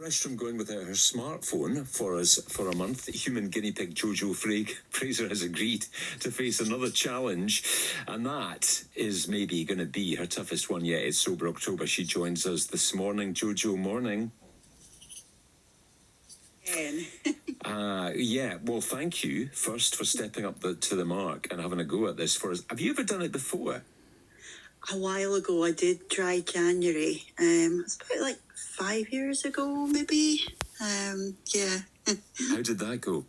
Restaurant going without her smartphone for us for a month. Human guinea pig Jojo Fraser has agreed to face another challenge, and that is maybe going to be her toughest one yet. It's Sober October. She joins us this morning. Jojo, morning. Yeah, well, thank you first for stepping up to the mark and having a go at this for us. Have you ever done it before? A while ago, I did dry January. It's about like 5 years ago, maybe. Yeah. How did that go?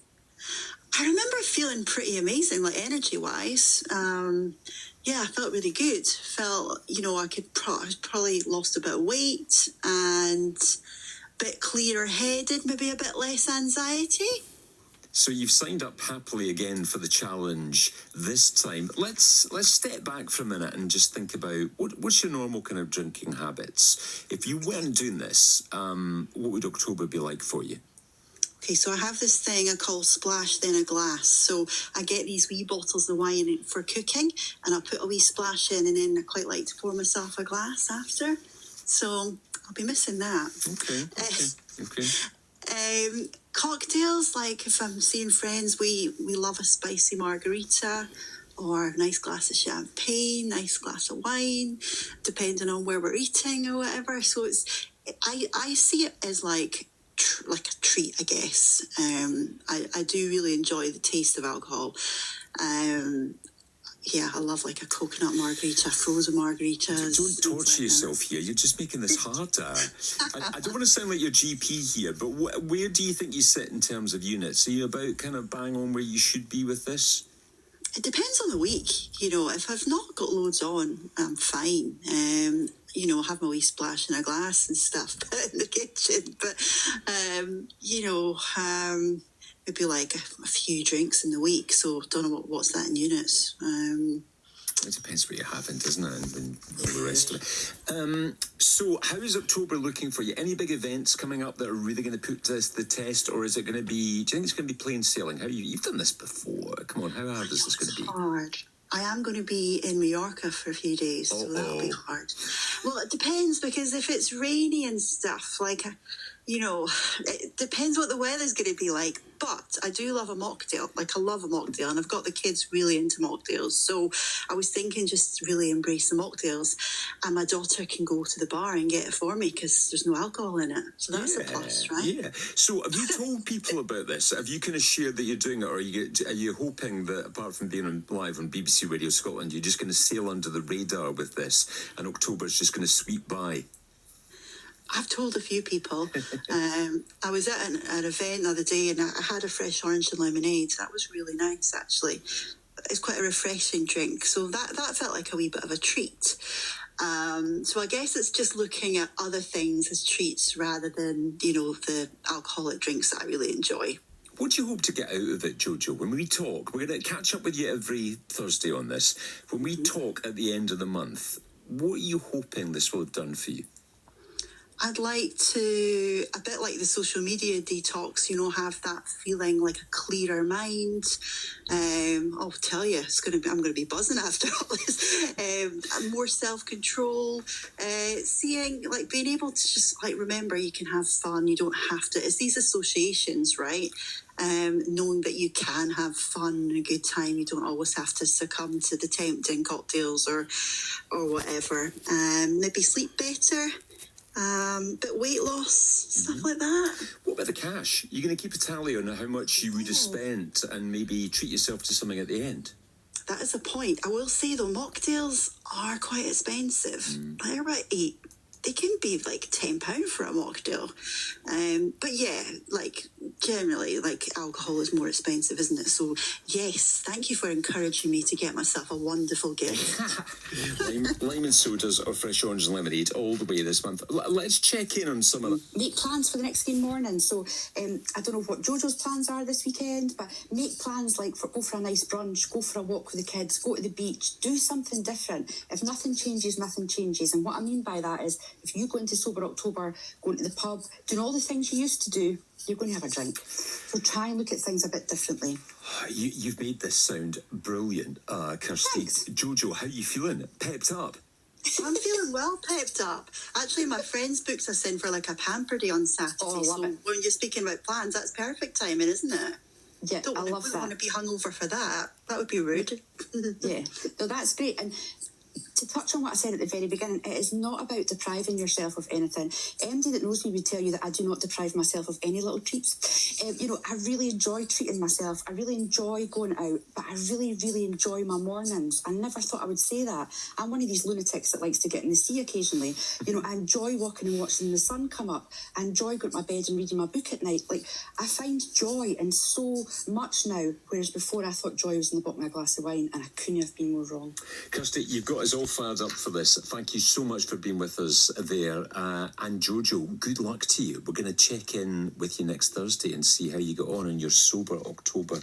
I remember feeling pretty amazing, like energy-wise. Yeah, I felt really good. Felt, I could probably lost a bit of weight and a bit clearer-headed, maybe a bit less anxiety. So you've signed up happily again for the challenge this time. Let's step back for a minute and just think about what's your normal kind of drinking habits. If you weren't doing this, what would October be like for you? Okay, so I have this thing I call splash then a glass. So I get these wee bottles of wine for cooking, and I put a wee splash in, and then I quite like to pour myself a glass after. So I'll be missing that. Okay. Cocktails, like if I'm seeing friends, we love a spicy margarita or a nice glass of champagne, nice glass of wine, depending on where we're eating or whatever. So I see it as like a treat, I guess. I do really enjoy the taste of alcohol. Yeah, I love like a coconut margarita, frozen margaritas. Don't torture yourself here. You're just making this harder. I don't want to sound like your GP here, but where do you think you sit in terms of units? Are you about kind of bang on where you should be with this? It depends on the week. If I've not got loads on, I'm fine. Have my wee splash in a glass and stuff in the kitchen. But, maybe like a few drinks in the week. So don't know what's that in units. It depends what you're having, doesn't it? And all the rest of it. So how is October looking for you? Any big events coming up that are really going to put this the test, or is it going to be, do you think it's going to be plain sailing? You've done this before. Come on, how hard is this going to be? Hard. I am going to be in Mallorca for a few days, so that'll be hard. Well, it depends, because if it's rainy and stuff, it depends what the weather's going to be like. But I do love a mocktail. Like, I love a mocktail, and I've got the kids really into mocktails. So I was thinking just really embrace the mocktails, and my daughter can go to the bar and get it for me because there's no alcohol in it. So that's a plus, right? Yeah. So have you told people about this? Have you kind of shared that you're doing it, or are you hoping that apart from being live on BBC Radio Scotland, you're just going to sail under the radar with this, and October's just going to sweep by? I've told a few people. I was at an event the other day, and I had a fresh orange and lemonade. That was really nice, actually. It's quite a refreshing drink. So that felt like a wee bit of a treat. So I guess it's just looking at other things as treats rather than, the alcoholic drinks that I really enjoy. What do you hope to get out of it, Jojo? When we talk, we're going to catch up with you every Thursday on this. When we talk at the end of the month, what are you hoping this will have done for you? I'd like to, a bit like the social media detox, have that feeling like a clearer mind. I'll tell you, I'm going to be buzzing after all this. More self-control, being able to just remember you can have fun. You don't have to. It's these associations, right? Knowing that you can have fun and a good time. You don't always have to succumb to the tempting cocktails or whatever. Maybe sleep better. Bit weight loss, stuff like that. What about the cash? You're going to keep a tally on how much you would have spent and maybe treat yourself to something at the end? That is a point. I will say, though, mocktails are quite expensive. They're about $8. They can be like £10 for a mocktail. But yeah, generally, alcohol is more expensive, isn't it? So yes, thank you for encouraging me to get myself a wonderful gift. Lime and sodas or fresh orange and lemonade all the way this month. Let's check in on some of them. Make plans for the next game morning. So I don't know what Jojo's plans are this weekend, but make plans go for a nice brunch, go for a walk with the kids, go to the beach, do something different. If nothing changes, nothing changes. And what I mean by that is, if you go into Sober October, going to the pub, doing all the things you used to do, you're going to have a drink. So try and look at things a bit differently. You've made this sound brilliant, Kirsty. Thanks. Jojo, how are you feeling? Pepped up? I'm feeling well pepped up. Actually, my friends booked us in for like a pamper day on Saturday. Oh, I love so it. when you're speaking about plans, that's perfect timing, isn't it? Yeah, I love wouldn't that. want to be hungover for that. That would be rude. Yeah, no, that's great. And to touch on what I said at the very beginning, it is not about depriving yourself of anything. Anybody that knows me would tell you that I do not deprive myself of any little treats. I really enjoy treating myself. I really enjoy going out, but I really, really enjoy my mornings. I never thought I would say that. I'm one of these lunatics that likes to get in the sea occasionally. I enjoy walking and watching the sun come up. I enjoy going to my bed and reading my book at night. Like, I find joy in so much now, whereas before I thought joy was in the bottom of a glass of wine, and I couldn't have been more wrong. Kirsty, you've got us all fired up for this. Thank you so much for being with us there. And Jojo, good luck to you. We're going to check in with you next Thursday and see how you got on in your sober October.